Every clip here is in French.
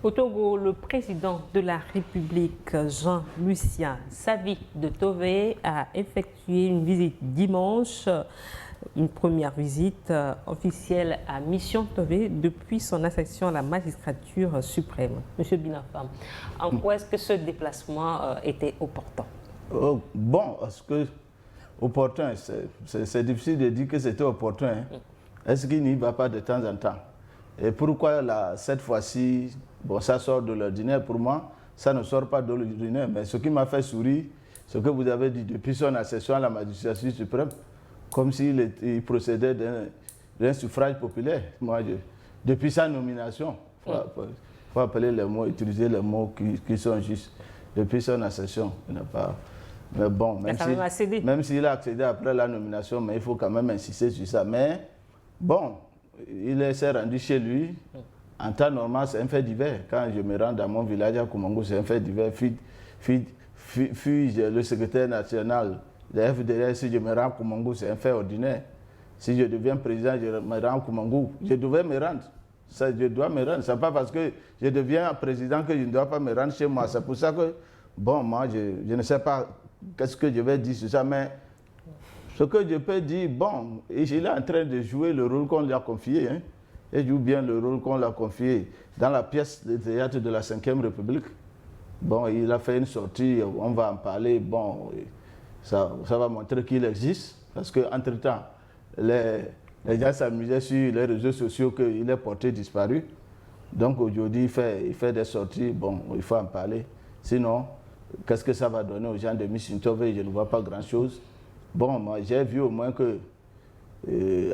Au Togo, le président de la République, Jean-Lucien Savy de Tové, a effectué une visite dimanche, une première visite officielle à Mission Tové depuis son accession à la magistrature suprême. Monsieur Binafam, en quoi est-ce que ce déplacement était opportun? Bon, est-ce que opportun, c'est difficile de dire que c'était opportun. Hein? Est-ce qu'il n'y va pas de temps en temps? Et pourquoi cette fois-ci, bon, ça sort de l'ordinaire pour moi, ça ne sort pas de l'ordinaire. Mais ce qui m'a fait sourire, ce que vous avez dit depuis son accession à la magistrature suprême, comme s'il procédait d'un suffrage populaire. Moi, depuis sa nomination, il faut appeler les mots, utiliser les mots qui sont justes. Depuis son accession, il n'a pas... Mais bon, même s'il a accédé après la nomination, mais il faut quand même insister sur ça. Mais bon, il s'est rendu chez lui. En temps normal, c'est un fait divers. Quand je me rends dans mon village à Koumango, c'est un fait divers. Puis le secrétaire national de FDR, si je me rends à Koumango, c'est un fait ordinaire. Si je deviens président, je me rends à Koumango. Je devais me rendre. Ça, je dois me rendre. Ce n'est pas parce que je deviens président que je ne dois pas me rendre chez moi. C'est pour ça que, bon, moi, je ne sais pas qu'est-ce que je vais dire sur ça, mais ce que je peux dire, bon, il est en train de jouer le rôle qu'on lui a confié. Hein. Il joue bien le rôle qu'on lui a confié dans la pièce de théâtre de la Ve République. Bon, il a fait une sortie, on va en parler. Bon, ça va montrer qu'il existe, parce qu'entre-temps, les gens s'amusaient sur les réseaux sociaux qu'il est porté disparu. Donc aujourd'hui, il fait des sorties, bon, il faut en parler. Sinon, qu'est-ce que ça va donner aux gens de Mission Tové? Je ne vois pas grand-chose. Bon, moi, j'ai vu au moins que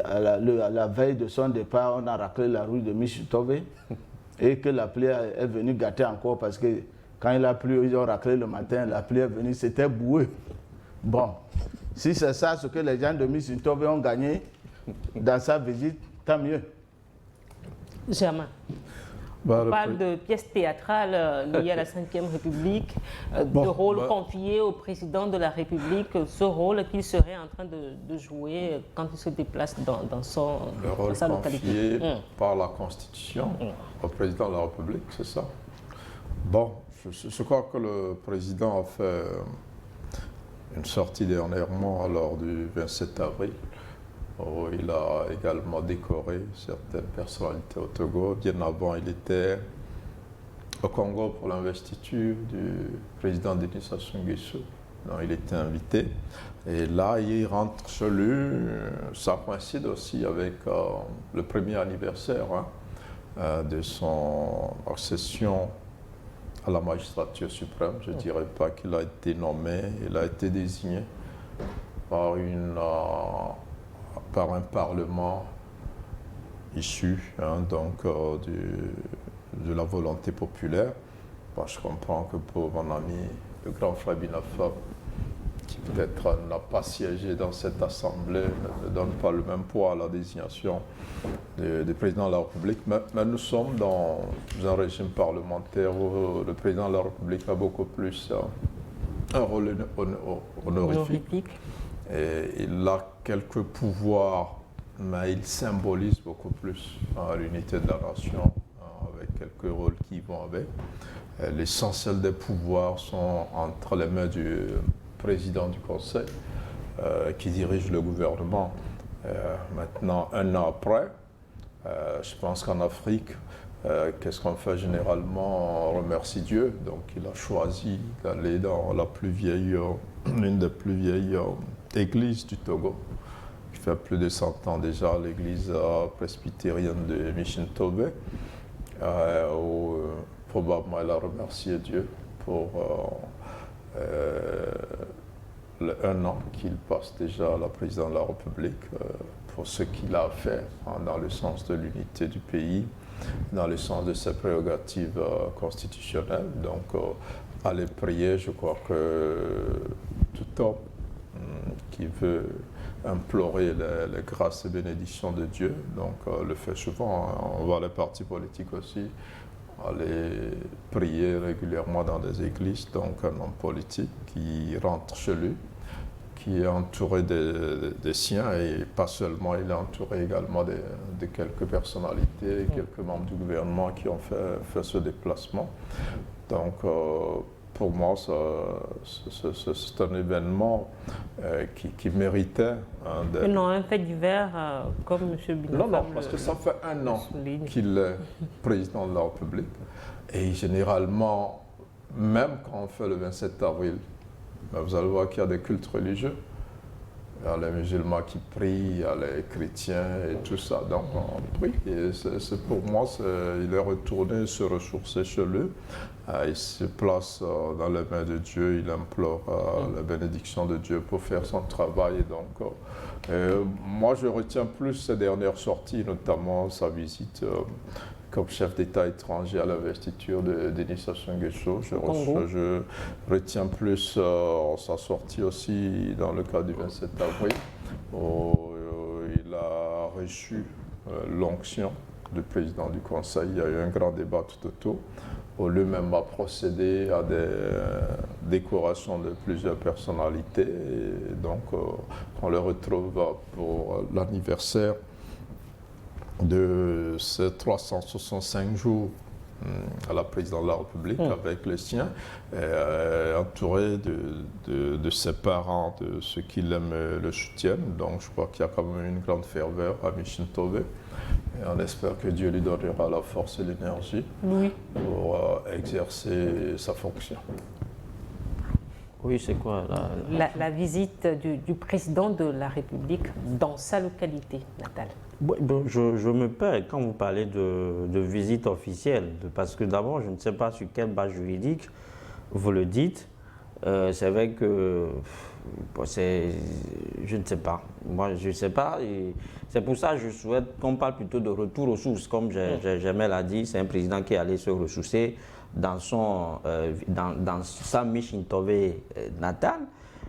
à la veille de son départ, on a raclé la rue de Mission Tové et que la pluie est venue gâter encore parce que quand il a plu, ils ont raclé le matin, la pluie est venue, c'était boueux. Bon, si c'est ça ce que les gens de Mission Tové ont gagné dans sa visite, tant mieux. Germain. On parle de pièces théâtrales liées à la Ve République, de rôle confié au président de la République, ce rôle qu'il serait en train de jouer quand il se déplace dans sa localité. Le rôle confié par la Constitution au président de la République, c'est ça. Bon, je crois que le président a fait une sortie dernièrement lors du 27 avril. Il a également décoré certaines personnalités au Togo. Bien avant, il était au Congo pour l'investiture du président Denis Sassou Nguesso. Il était invité. Et là, il rentre chez lui. Ça coïncide aussi avec le premier anniversaire de son accession à la magistrature suprême. Je ne dirais pas qu'il a été nommé, il a été désigné par un parlement issu de la volonté populaire. Je comprends que pour mon ami, le grand frère Binafam, qui peut-être n'a pas siégé dans cette assemblée, ne donne pas le même poids à la désignation du président de la République. Mais nous sommes dans un régime parlementaire où le président de la République a beaucoup plus un rôle honorifique. Et il a quelques pouvoirs, mais il symbolise beaucoup plus l'unité de la nation, avec quelques rôles qui vont avec. L'essentiel des pouvoirs sont entre les mains du président du Conseil, qui dirige le gouvernement. Maintenant, un an après, je pense qu'en Afrique, qu'est-ce qu'on fait généralement? On remercie Dieu. Donc il a choisi d'aller dans l'une des plus vieilles église du Togo, qui fait plus de 100 ans déjà, l'église presbytérienne de Mission Tové, où probablement elle a remercié Dieu pour un an qu'il passe déjà à la présidence de la République, pour ce qu'il a fait dans le sens de l'unité du pays, dans le sens de ses prérogatives constitutionnelles. Donc, aller prier, je crois que tout homme qui veut implorer les grâces et bénédictions de Dieu, donc le fait souvent. On voit les partis politiques aussi aller prier régulièrement dans des églises. Donc un homme politique qui rentre chez lui, qui est entouré des siens, et pas seulement, il est entouré également de quelques personnalités, quelques membres du gouvernement qui ont fait ce déplacement. Donc, pour moi, c'est un événement qui méritait. Non, un fait divers, comme M. Binafam. Non, parce que ça fait un an qu'il est président de la République. Et généralement, même quand on fait le 27 avril, vous allez voir qu'il y a des cultes religieux. Il y a les musulmans qui prient, il y a les chrétiens et tout ça. Donc on prie. Et pour moi, il est retourné se ressourcer chez lui. Il se place dans les mains de Dieu, il implore la bénédiction de Dieu pour faire son travail. Et donc, moi, je retiens plus ses dernières sorties, notamment sa visite comme chef d'État étranger à l'investiture de Denis Sassou Nguesso. Je retiens plus sa sortie aussi dans le cadre du 27 avril, où il a reçu l'onction du président du Conseil. Il y a eu un grand débat tout autour, où lui-même a procédé à des décorations de plusieurs personnalités. Et donc, on le retrouve pour l'anniversaire de ces 365 jours à la présidence de la République avec les siens, entouré de ses parents, de ceux qui l'aiment et le soutiennent. Donc je crois qu'il y a quand même une grande ferveur à Michel Tove. Et on espère que Dieu lui donnera la force et l'énergie pour exercer sa fonction. Oui, c'est quoi la visite du président de la République dans sa localité natale? Bon, je me perds quand vous parlez de visite officielle, parce que d'abord, je ne sais pas sur quelle base juridique vous le dites. C'est vrai que je ne sais pas. Moi, je ne sais pas. C'est pour ça que je souhaite qu'on parle plutôt de retour aux sources. Comme Jamel a dit, c'est un président qui est allé se ressourcer dans sa Michel Tove natale.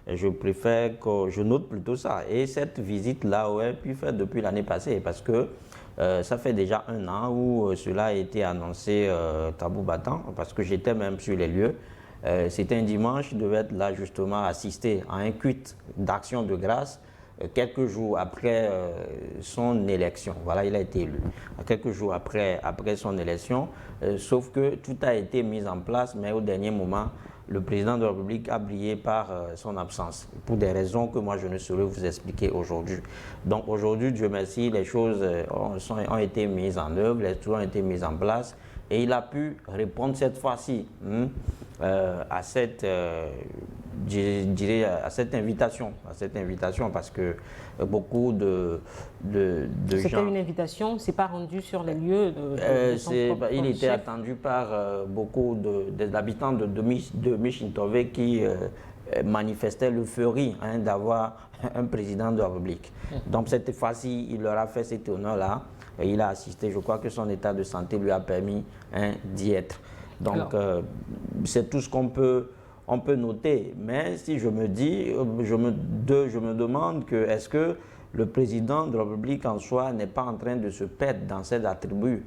Je préfère que je note plutôt ça. Et cette visite-là aurait pu faire depuis l'année passée, parce que ça fait déjà un an où cela a été annoncé tabou battant, parce que j'étais même sur les lieux. C'était un dimanche, je devais être là justement assister à un culte d'action de grâce quelques jours après son élection. Voilà, il a été élu. Quelques jours après son élection, sauf que tout a été mis en place, mais au dernier moment, le président de la République a brillé par son absence, pour des raisons que moi je ne saurais vous expliquer aujourd'hui. Donc aujourd'hui, Dieu merci, les choses ont été mises en œuvre, les choses ont été mises en place, et il a pu répondre cette fois-ci à cette invitation, parce que beaucoup de gens... C'était une invitation, c'est pas rendu sur les lieux il était attendu par beaucoup des habitants de Michel Tove qui manifestaient l'euphorie d'avoir un président de la République. Donc cette fois-ci, il leur a fait cet honneur-là, et il a assisté. Je crois que son état de santé lui a permis d'y être. Donc c'est tout ce qu'on peut noter. Mais si je me dis, je me demande que est-ce que le président de la République en soi n'est pas en train de se perdre dans ses attributs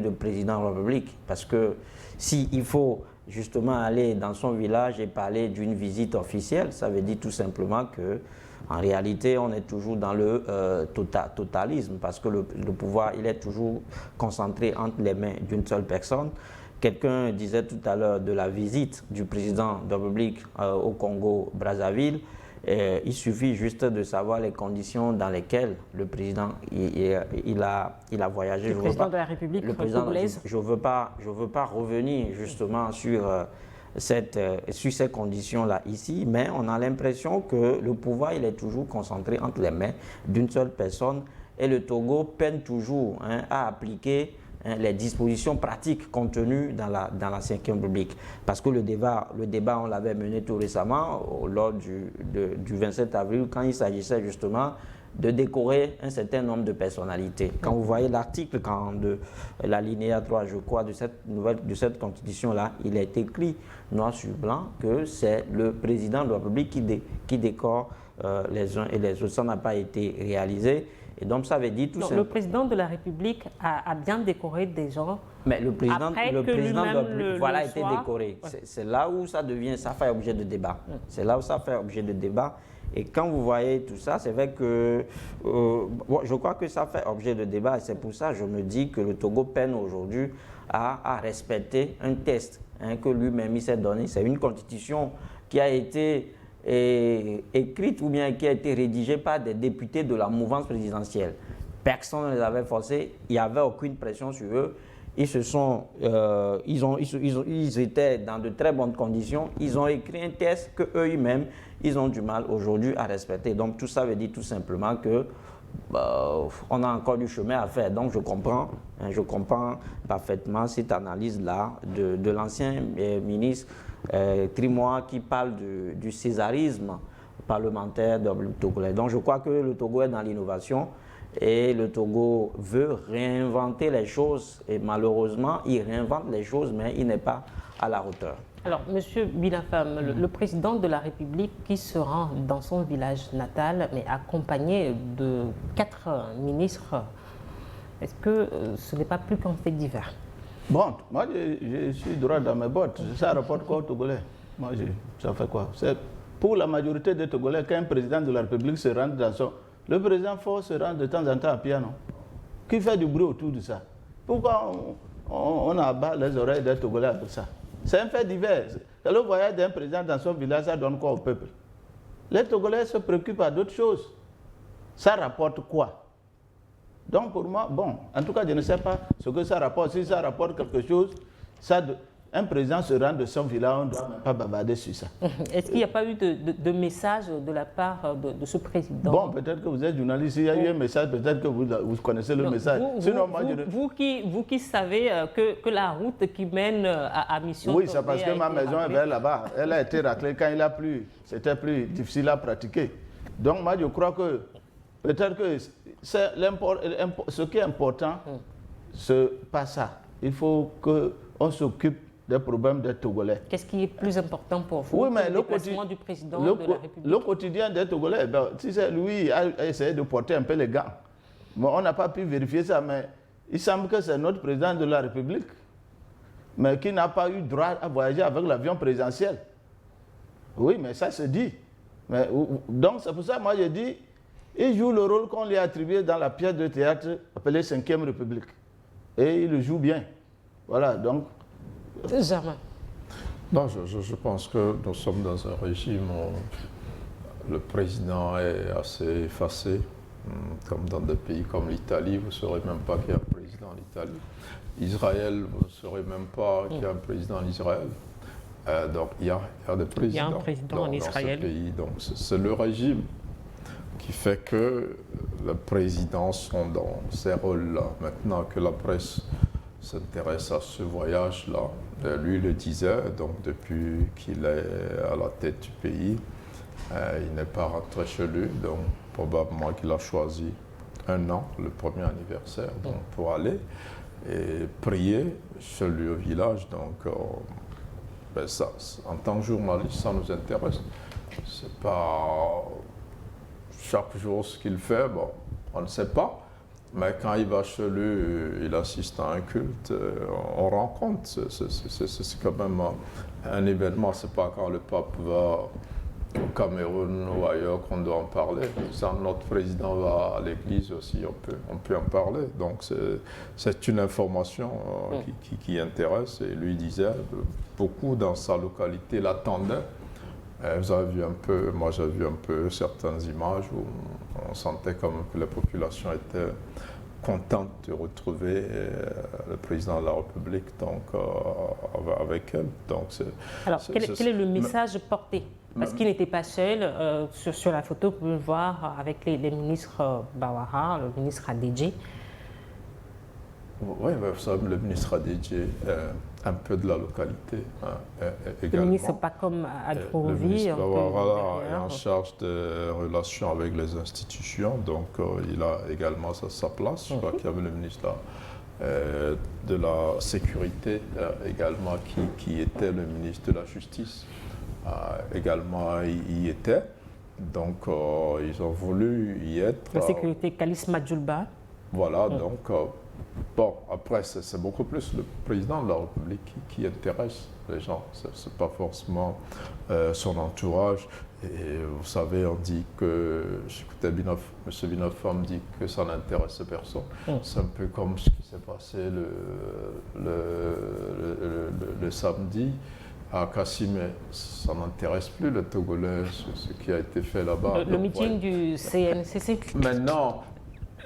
de président de la République? Parce que s'il faut justement aller dans son village et parler d'une visite officielle, ça veut dire tout simplement que en réalité, on est toujours dans le totalisme, parce que le pouvoir, il est toujours concentré entre les mains d'une seule personne. Quelqu'un disait tout à l'heure de la visite du président de la République au Congo-Brazzaville. Il suffit juste de savoir les conditions dans lesquelles le président il a voyagé. Le président de la République congolaise. Je veux pas revenir justement sur ces conditions-là ici, mais on a l'impression que le pouvoir il est toujours concentré entre les mains d'une seule personne, et le Togo peine toujours à appliquer les dispositions pratiques contenues dans la Ve République. Parce que le débat on l'avait mené tout récemment, lors du 27 avril, quand il s'agissait justement de décorer un certain nombre de personnalités. Quand vous voyez l'article 42, l'alinéa 3, je crois, de cette constitution-là, il est écrit noir sur blanc que c'est le président de la République qui décore les uns et les autres. Ça n'a pas été réalisé. Et donc ça veut dire tout Donc, ça. le président de la République a bien décoré des gens. Mais le président, Après le que président de la lui-même République, voilà, a été soit. décoré. Ouais. C'est là où ça devient, ça fait objet de débat. C'est là où ça fait objet de débat. Et quand vous voyez tout ça, c'est vrai que bon, je crois que ça fait objet de débat. Et c'est pour ça que je me dis que le Togo peine aujourd'hui à respecter un test que lui-même il s'est donné. C'est une constitution qui a été écrite ou bien qui a été rédigée par des députés de la mouvance présidentielle. Personne ne les avait forcés, il n'y avait aucune pression sur eux. Ils étaient dans de très bonnes conditions. Ils ont écrit un texte que eux-mêmes, ils ont du mal aujourd'hui à respecter. Donc tout ça veut dire tout simplement que on a encore du chemin à faire. Donc je comprends parfaitement cette analyse-là de l'ancien ministre Trimois qui parle du césarisme parlementaire togolais. Donc je crois que le Togo est dans l'innovation. Et le Togo veut réinventer les choses. Et malheureusement, il réinvente les choses, mais il n'est pas à la hauteur. Alors, Monsieur Bilafam, le président de la République qui se rend dans son village natal, mais accompagné de 4 ministres, est-ce que ce n'est pas plus qu'un fait divers? Bon, moi, je suis droit dans mes bottes. Ça rapporte quoi aux Togolais? Moi, ça fait quoi? C'est pour la majorité des Togolais qu'un président de la République se rende dans son... Le président faut se rendre de temps en temps à piano. Qui fait du bruit autour de ça? Pourquoi on abat les oreilles des Togolais avec ça? C'est un fait divers. Le voyage d'un président dans son village, ça donne quoi au peuple? Les Togolais se préoccupent à d'autres choses. Ça rapporte quoi? Donc pour moi, bon, en tout cas, je ne sais pas ce que ça rapporte. Si ça rapporte quelque chose, un président se rend de son village, on ne doit même pas bavarder sur ça. Est-ce qu'il n'y a pas eu de message de la part de ce président? Bon, peut-être que vous êtes journaliste, il y a eu un message, peut-être que vous connaissez le message. Vous qui savez que la route qui mène à Mission... Oui, c'est parce que ma maison est vers là-bas. Elle a été raclée quand il a plu. C'était plus difficile à pratiquer. Donc moi, je crois que peut-être que ce qui est important, c'est pas ça. Il faut qu'on s'occupe des problèmes des Togolais. Qu'est-ce qui est plus important pour vous? Oui, mais le déplacement du président de la République. Le quotidien des Togolais, si c'est lui a essayé de porter un peu les gants. Bon, on n'a pas pu vérifier ça, mais il semble que c'est notre président de la République, mais qui n'a pas eu droit à voyager avec l'avion présidentiel. Oui, mais ça se dit. Donc c'est pour ça que moi je dis, il joue le rôle qu'on lui a attribué dans la pièce de théâtre appelée 5e République. Et il le joue bien. Voilà, donc... Jamais. Non, je pense que nous sommes dans un régime où le président est assez effacé, comme dans des pays comme l'Italie. Vous ne saurez même pas qu'il y a un président en Italie. Israël, vous ne saurez même pas qu'il y a un président en Israël. Donc il y a des présidents, il y a un président en Israël. Dans ce pays. Donc c'est le régime qui fait que les présidents sont dans ces rôles-là. Maintenant que la presse s'intéresse à ce voyage-là, lui le disait, donc depuis qu'il est à la tête du pays, il n'est pas rentré chez lui, donc probablement qu'il a choisi un an, le premier anniversaire, donc, pour aller et prier chez lui au village. Donc ça, en tant que journaliste, ça nous intéresse. C'est pas chaque jour ce qu'il fait, bon, on ne sait pas. Mais quand il va chez lui, il assiste à un culte, on rencontre. C'est quand même un événement. C'est pas quand le pape va au Cameroun ou ailleurs qu'on doit en parler. Quand notre président va à l'église aussi, on peut en parler. Donc c'est une information qui intéresse. Et lui disait, beaucoup dans sa localité l'attendaient. Vous avez vu un peu, moi j'ai vu un peu certaines images où on sentait comme que la population était contente de retrouver le président de la République donc, avec elle. Donc, alors, quel est le message porté? Parce qu'il n'était pas seul. Sur la photo, vous pouvez le voir avec les ministres Bawara, le ministre Adedje. Oui, vous savez, le ministre Adedje un peu de la localité également. Le ministre pas comme Adrovi. Le ministre Bawara est en charge des relations avec les institutions, donc il a également sa place. Je crois qu'il y avait le ministre de la Sécurité également qui était le ministre de la Justice. Également, il y était. Donc, ils ont voulu y être. La sécurité, Khalis Madjoulba. Voilà, donc, bon, après, c'est beaucoup plus le président de la République qui intéresse les gens. Ce n'est pas forcément son entourage. Et vous savez, on dit que, j'écoutais M. Binoff dit que ça n'intéresse personne. C'est un peu comme ce qui s'est passé le samedi à Kassim. Ça n'intéresse plus les Togolais, ce qui a été fait là-bas. Le meeting du CNCC. Maintenant,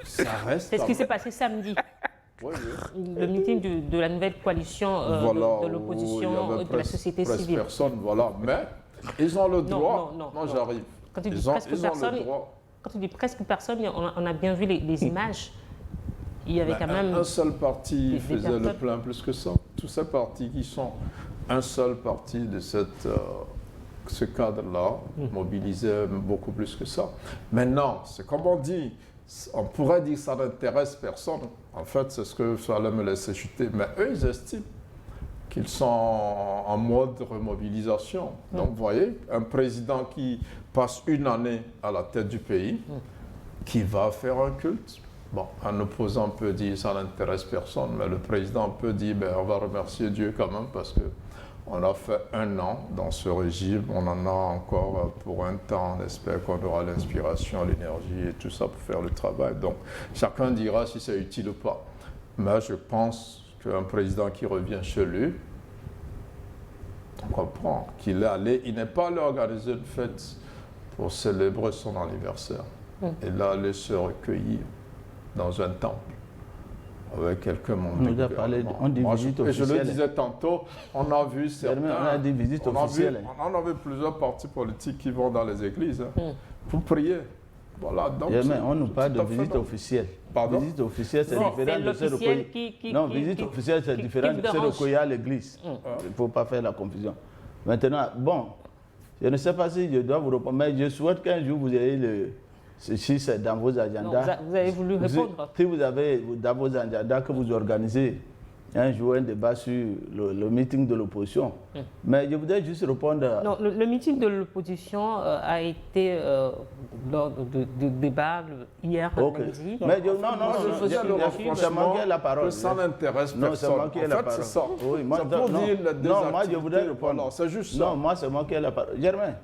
ça reste... C'est ce qui s'est passé samedi. Oui, oui. Le meeting de la nouvelle coalition de l'opposition et de la société civile. Personne, voilà. Mais ils ont le droit. Non, j'arrive. Quand tu dis presque personne, quand tu dis presque personne, on a bien vu les images. Il y avait quand même un seul parti faisait personnes. le plein plus que ça. Tous ces partis qui sont un seul parti de ce cadre-là mobilisaient beaucoup plus que ça. Maintenant, c'est comme on dit. On pourrait dire que ça n'intéresse personne. En fait, c'est ce que ça allait me laisser chuter. Mais eux, ils estiment qu'ils sont en mode remobilisation. Donc, vous voyez, un président qui passe une année à la tête du pays, qui va faire un culte. Bon, un opposant peut dire que ça n'intéresse personne, mais le président peut dire on va remercier Dieu quand même parce que on a fait un an dans ce régime, on en a encore pour un temps, on espère qu'on aura l'inspiration, l'énergie et tout ça pour faire le travail. Donc chacun dira si c'est utile ou pas. Mais je pense qu'un président qui revient chez lui, on comprend qu'il est allé, il n'est pas allé organiser une fête pour célébrer son anniversaire. Il est allé se recueillir dans un temple. Avec quelques membres. On nous a parlé, on dit visite officielle. Et je le disais tantôt, on a vu certains. On a dit visite officielle. On a vu plusieurs partis politiques qui vont dans les églises pour prier. Voilà, donc. On nous parle de visite officielle. Pardon? Visite officielle, c'est différent de se recueillir. Non, visite officielle, c'est différent de se recueillir à l'église. Il ne faut pas faire la confusion. Maintenant, bon, je ne sais pas si je dois vous répondre, mais je souhaite qu'un jour vous ayez si c'est dans vos agendas. Non, vous avez voulu répondre. Si vous avez dans vos agendas que vous organisez un jour un débat sur le meeting de l'opposition. Mais je voudrais juste répondre. Non, le meeting de l'opposition a été lors du débat hier lundi. Mais ça manquait la parole. Ça n'intéresse personne. Non, ça manquait la parole. C'est ça. Oui, c'est pour dire les deux non, moi je voudrais répondre. Voilà, c'est juste ça. Non, moi ça manquait la parole. Germain,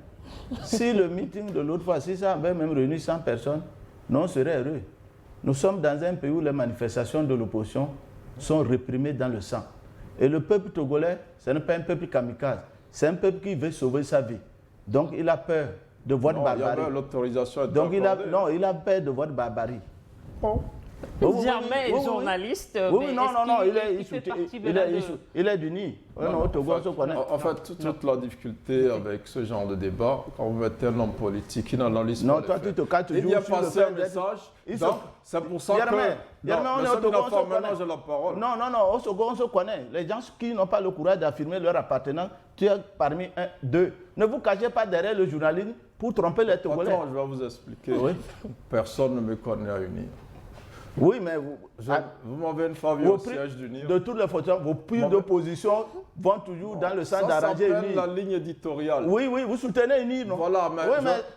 si le meeting de l'autre fois, si ça avait même réuni 100 personnes, non, on serait heureux. Nous sommes dans un pays où les manifestations de l'opposition sont réprimées dans le sang. Et le peuple togolais, ce n'est pas un peuple kamikaze, c'est un peuple qui veut sauver sa vie. Donc il a peur de votre barbarie. Il y avait l'autorisation. Donc il a peur de votre barbarie. Oh. Germain est journaliste. Oui, non, il est du nid. En fait, toute la difficulté avec ce genre de débat, quand vous mettez un homme politique qui n'analyse pas. Non, toi, tu te calmes toujours. Il y a passé un message. C'est pour ça que. Germain, on est au Togo, on se connaît. J'ai la parole. Non, au Togo, on se connaît. Les gens qui n'ont pas le courage d'affirmer leur appartenance, tu es parmi deux. Ne vous cachez pas derrière le journalisme pour tromper les Togolais. Attends, je vais vous expliquer. Oui. Personne ne me connaît à UNIR. Oui, mais vous m'avez une faveur au siège d'UNIR. De toutes les façons, vos prises d'opposition vont toujours dans le sens d'arranger UNIR. Ça s'appelle la ligne éditoriale. Oui, vous soutenez UNIR, non? Voilà,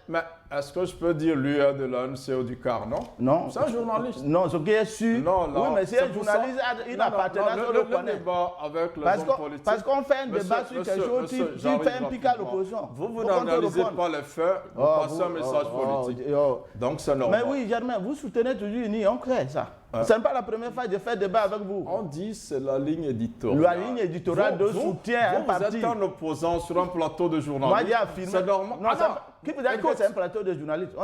mais est-ce que je peux dire l'UR de l'ANC ou du CAR, non? Non. C'est un journaliste. Non, ce qui est sûr. Non, là, oui, mais si un journaliste a une appartenance, on le connaît. Débat avec les hommes politiques. Parce qu'on fait un débat sur quelque chose qui fait un pic à l'opposition. Vous n'analysez pas les faits, vous passez un message politique. Donc c'est normal. Mais oui, Germain, vous soutenez toujours UNIR, on crée ça. Ce n'est pas la première fois que je fais débat avec vous. On dit c'est la ligne éditoriale. La ligne éditoriale de soutien à un parti. Vous êtes un opposant sur un plateau de journalistes. Moi, j'ai affirmé. C'est normal. Non, qui vous a dit que c'est un plateau de journalistes?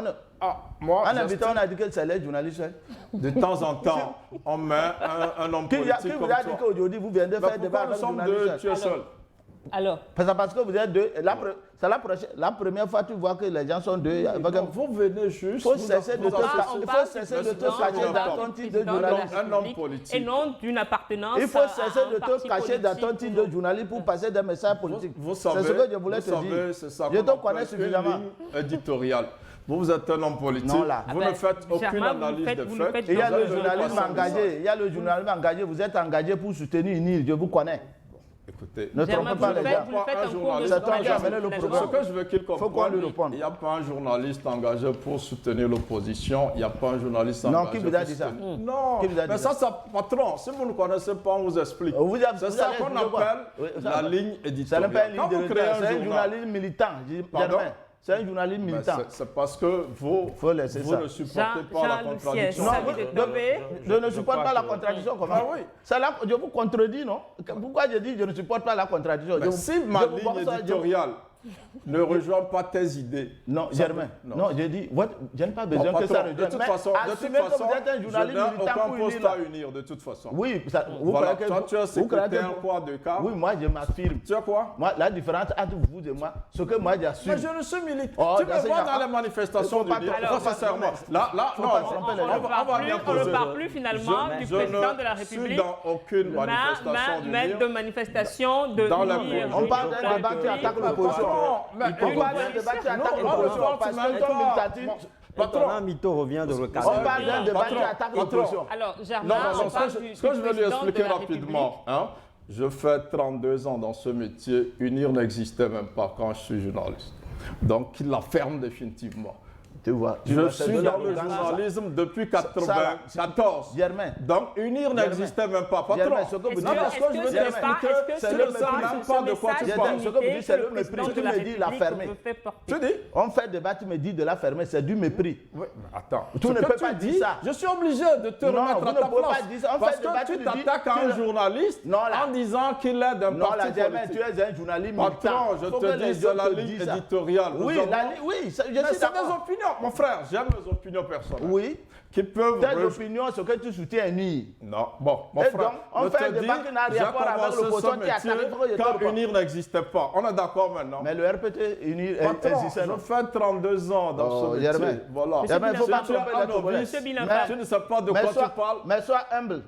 Moi, en invitant, on a dit que c'est les journalistes. De temps en temps, on met un homme politique comme toi. Qui vous a dit qu'aujourd'hui, vous venez de faire débat avec les journalistes? Tu es seul. Alors, parce que vous êtes deux. C'est la première fois que tu vois que les gens sont deux. Vous venez juste. Il faut cesser de te cacher dans ton titre de journaliste. Un homme politique. Et non d'une appartenance. Il faut cesser de te cacher dans ton titre de journaliste pour passer des messages politiques. C'est ce que je voulais te dire. Je te connais suffisamment. Éditorial. Vous êtes un homme politique. Non, là. Vous ne faites aucune analyse de faits. Il y a le journalisme engagé. Vous êtes engagé pour soutenir UNIR. Je vous connais. Écoutez, Ne Germain, trompez pas les gens. vous le faites en cours de C'est toi qui as journalisme, amené le naturellement. Ce que je veux qu'il Faut qu'on comprenne, lui réponde. il n'y a pas un journaliste engagé pour soutenir l'opposition, il n'y a pas un journaliste Non, engagé qui vous a pour dit ça? soutenir. Non, Qui vous a dit mais ça? ça, patron, si vous ne connaissez pas, on vous explique. Vous avez- C'est vous ça avez qu'on expliqué quoi? appelle Oui, ça la va. ligne Ça éditoriale. n'est pas une ligne Quand de vous créez regard, un c'est un journal, journaliste militant. Pardon? Germain, c'est un journaliste mais militant. c'est parce que vous, Faut laisser vous ça. ne supportez pas la Jean contradiction. Lucier, Non, Savi de Tové. je ne supporte pas la contradiction. Comment? Ah oui. C'est là que je vous contredis, non? Pourquoi je dis je ne supporte pas la contradiction? Mais Je vous- si je ma vous ligne pense à- je- éditoriale ne rejoint pas tes idées. Non, ça Germain, peut- non, je dis, je n'ai pas besoin Bon, que ça patron, rejoigne. de toute Mais façon, assumez que vous êtes un je journaliste n'ai militant aucun pour poste unir. à unir de toute façon. Oui, ça, vous Voilà, croyez que toi tu es vous croyez que secrétaire quoi de cas? oui, moi je m'affirme. Tu as quoi? Moi, la différence entre vous et moi, ce que moi j'assume. Mais je ne suis militant. Oh, Tu me dans ces vois gens- dans les manifestations Il faut pas du trop- Faut sincèrement. Là, faut non, pas non, tromper les on gens. va bien On ne poser. parle plus finalement du président de la Je suis République. dans aucune manifestation du Maître de manifestation de Dans la unir politique. On parle la d'un débat qui République. attaque l'opposition. mais On parle d'un débat qui attaque l'opposition. Parce que ton militantisme. Thomas Mito revient de recadrer. On parle d'un débat qui attaque l'opposition. Alors, Non, Germain, non, non, on parle ce du que je veux lui président de expliquer la rapidement, hein, je fais 32 ans dans ce métier, UNIR n'existait même pas quand je suis journaliste. Donc, il la ferme définitivement. Tu vois, Je suis dans le l'arrogance, ça. journalisme depuis 94. Germain. Donc, UNIR n'existait même pas. Patron. Germain, ce que vous Est-ce dites, Non, parce que je veux t'expliquer, c'est tu le ne sais mépris. même pas de quoi tu parles. Ce que vous dites, c'est le mépris. Tu me dis la fermer. Tu dis? On fait débat, tu me dis de la fermer, c'est du mépris. Oui, mais attends. Tu Ce ne que peux pas dire ça. Je suis obligé de te Non, remettre vous à ne ta pouvez place. pas dire ça. On Parce fait débat, que tu tu t'attaques dis à un que- journaliste Non, là. en disant qu'il est d'un Non, parti là, Germain, politique. tu es un journaliste militant. Patron, je Faut que te les dis, gens c'est la te ligne disent ça. éditoriale. Oui, Nous avons- oui, je Mais suis c'est des d'accord. opinions. Mon frère, j'aime les opinions personnelles. Oui. Qui peuvent... Tes opinions, ce que tu soutiens nuit. Non, bon, mon Et frère, donc, on je fait te un débat dis, qui n'a rien j'ai à voir avec commencé l'opposition ce qui attaque, métier il faut que je te quand réponde. UNIR n'existait pas. On est d'accord maintenant. Mais le RPT unir Patron, existait, non? je fais 32 ans dans Oh, ce métier. Germain. Voilà. Germain, il ne faut pas Si tu es tromper un les Togolais. novice, Monsieur Bilafa. tu ne sais pas de Mais quoi sois- tu parles. Mais sois humble.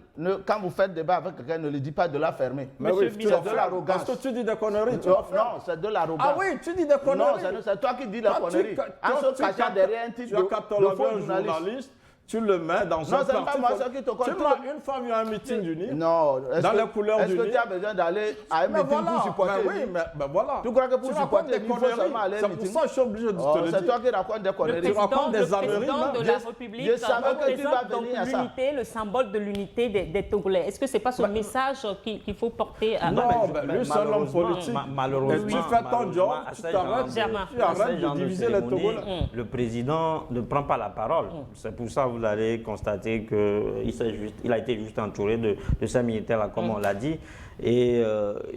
Quand vous faites débat avec quelqu'un, ne le dis pas de la fermer. Mais Monsieur oui, Bilafa. tu C'est de l'arrogance. Parce que tu dis des conneries, tu Non, vas faire. c'est de l'arrogance. Ah oui, tu dis des Non, conneries. c'est toi qui dis la Toi, connerie. tu En se cachant derrière un titre tu as de catalogué faux un journaliste. journaliste, tu le mets dans Non, un c'est pas parti moi, politique. c'est qui te Tu contrôle. m'as une fois vu à un meeting d'UNIR. Non, Dans les couleurs est-ce du que lit. tu as besoin d'aller à un Mais meeting voilà, pour supporter mais oui, lui? mais voilà. Tu crois que pour Tu racontes supporter des lui, il faut conneries. seulement aller à un C'est pour meeting? ça que je suis obligé de Oh, te le c'est dire. toi qui racontes des Le conneries. président, racontes des le âneries, président là. de la Je République savais que tu vas représente donc venir à ça. l'unité, le symbole de l'unité des Togolais. Est-ce que ce n'est pas ce message qu'il faut porter à Non, mais mais lui, c'est un homme malheureusement, politique. malheureusement, Et tu fais ton job, malheureusement, à tu ce genre t'arrêtes, de- Germain. tu à ce arrêtes genre de de diviser les cérémonie, Togolais. le président ne prend pas la parole. C'est pour ça que vous allez constater qu'il a été juste entouré de ces militaires-là, comme on l'a dit. Et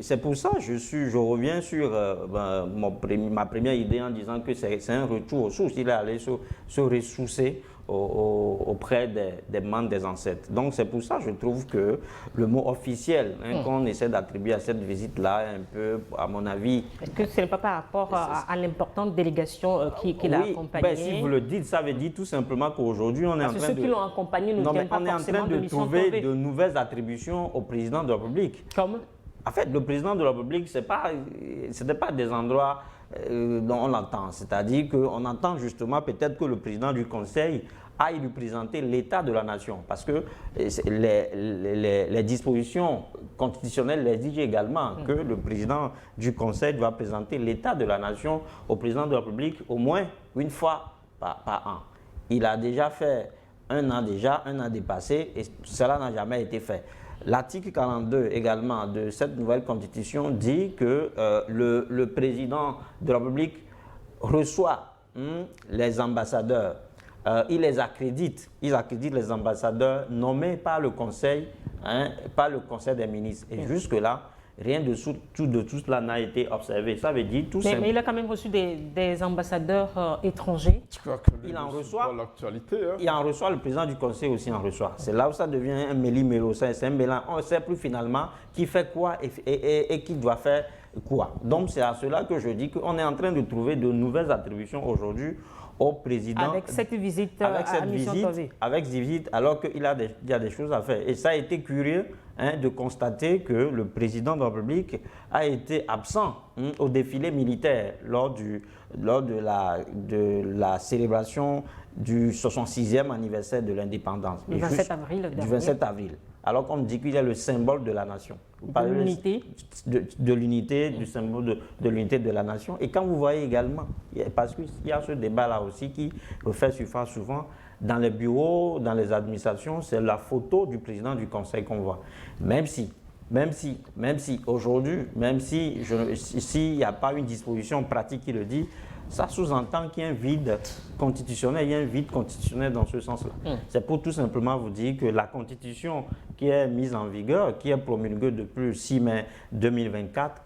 c'est pour ça que je reviens sur ma première idée en disant que c'est un retour aux sources. Il est allé se ressourcer auprès des membres des ancêtres. Donc c'est pour ça que je trouve que le mot officiel qu'on essaie d'attribuer à cette visite-là est un peu, à mon avis... Est-ce que ce n'est pas par rapport à l'importante délégation qu'il a accompagnée? Ben, si vous le dites, ça veut dire tout simplement qu'aujourd'hui, on est en Parce que train ceux de... qui l'ont accompagné ne Non, mais tiennent pas on est en forcément train de de mission trouver Tové. de nouvelles attributions au président de la République. Comme En fait, le président de la République, ce n'était pas des endroits dont on l'entend. C'est-à-dire qu'on entend justement peut-être que le président du Conseil aille représenter l'État de la nation. Parce que les dispositions constitutionnelles les disent également que le président du Conseil doit présenter l'État de la nation au président de la République au moins une fois par an. Il a déjà fait un an dépassé, et cela n'a jamais été fait. L'article 42 également de cette nouvelle constitution dit que le président de la République reçoit les ambassadeurs, il les accrédite, les ambassadeurs nommés par le Conseil, par le Conseil des ministres. Et jusque-là, rien de tout cela n'a été observé. Ça veut dire tout simplement... Mais il a quand même reçu des ambassadeurs étrangers. Je crois que lui Il en ne suit reçoit. pas l'actualité. Hein. Il en reçoit, le président du conseil aussi en reçoit. C'est là où ça devient un méli-mélo, c'est un mélange. On ne sait plus finalement qui fait quoi et qui doit faire quoi. Donc c'est à cela que je dis qu'on est en train de trouver de nouvelles attributions aujourd'hui au président. Avec cette visite à Mission Tové. Avec cette visite, alors qu'il y a des choses à faire. Et ça a été curieux de constater que le président de la République a été absent au défilé militaire lors de la célébration du 66e anniversaire de l'indépendance. Le 27 avril Du dernier. 27 avril. alors qu'on dit qu'il est le symbole de la nation. De l'unité. De l'unité, du symbole de l'unité de la nation. Et quand vous voyez également, parce qu'il y a ce débat-là aussi qui refait surface souvent, dans les bureaux, dans les administrations, c'est la photo du président du Conseil qu'on voit. Même si aujourd'hui, même s'il n'y a pas une disposition pratique qui le dit, ça sous-entend qu'il y a un vide constitutionnel, dans ce sens-là. C'est pour tout simplement vous dire que la Constitution qui est mise en vigueur, qui est promulguée depuis le 6 mai 2024,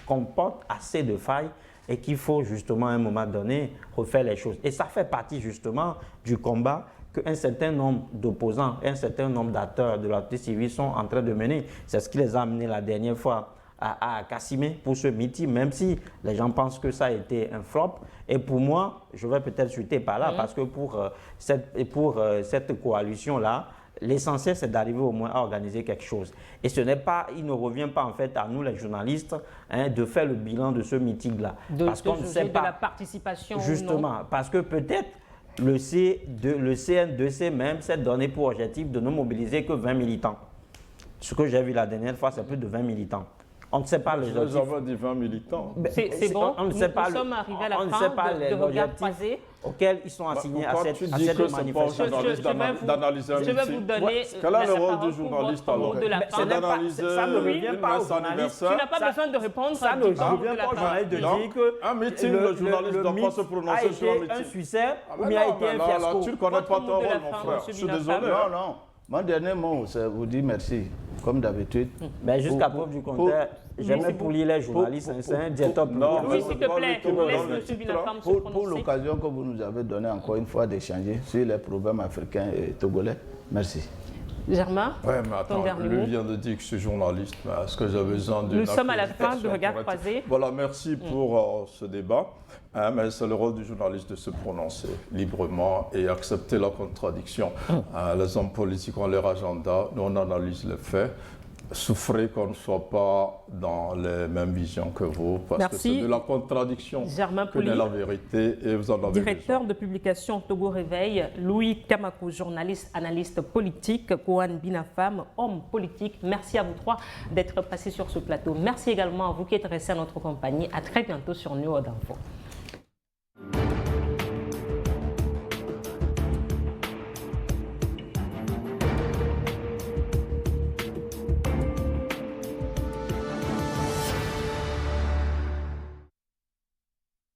comporte assez de failles et qu'il faut justement à un moment donné refaire les choses. Et ça fait partie justement du combat qu'un certain nombre d'opposants, un certain nombre d'acteurs de la société civile sont en train de mener. C'est ce qui les a amenés la dernière fois à Kassimé pour ce meeting, même si les gens pensent que ça a été un flop. Et pour moi, je vais peut-être chuter par là, parce que pour cette coalition-là, l'essentiel, c'est d'arriver au moins à organiser quelque chose. Et il ne revient pas en fait à nous, les journalistes, de faire le bilan de ce meeting-là. Parce qu'on ne sait pas de la participation. Justement, parce que peut-être le CN2C même s'est donné pour objectif de ne mobiliser que 20 militants. Ce que j'ai vu la dernière fois, c'est plus de 20 militants. On ne sait pas les objectifs. Nous avons dit 20 militants. C'est bon, nous sommes arrivés à la fin de regard croisé auxquels ils sont assignés à cette manifestation. Je vais vous donner quel est le rôle du journaliste alors? C'est d'analyser ça ne revient pas au journaliste. Tu n'as pas besoin de répondre. Ça ne revient pas au journaliste de dire que un meeting, le journaliste ne doit pas se prononcer sur un meeting. un succès ou bien a été un fiasco. Tu ne connais pas ton rôle, mon frère. Je suis désolé. Non. Mon dernier mot, c'est vous dire merci, comme d'habitude. Mais jusqu'à preuve du contraire, j'aimerais pour lire les journalistes, c'est un diétop. Oui, s'il te plaît, laisse M. Binafam se prononcer. Pour l'occasion que vous nous avez donnée encore une fois d'échanger sur les problèmes africains et togolais, merci. Germain, mais attends, lui vient de dire que je suis journaliste, mais est-ce que j'ai besoin d'une... Nous sommes à la fin de Regard croisé. Voilà, merci pour ce débat. Mais c'est le rôle du journaliste de se prononcer librement et accepter la contradiction. Les hommes politiques ont leur agenda, nous on analyse les faits. Souffrez qu'on ne soit pas dans les mêmes visions que vous, parce que c'est de la contradiction que de la vérité, et vous en avez directeur de publication Togo Réveil, Louis Kamako, journaliste, analyste politique, Kohan Binafam, homme politique. Merci à vous trois d'être passés sur ce plateau. Merci également à vous qui êtes restés à notre compagnie. À très bientôt sur New World Info.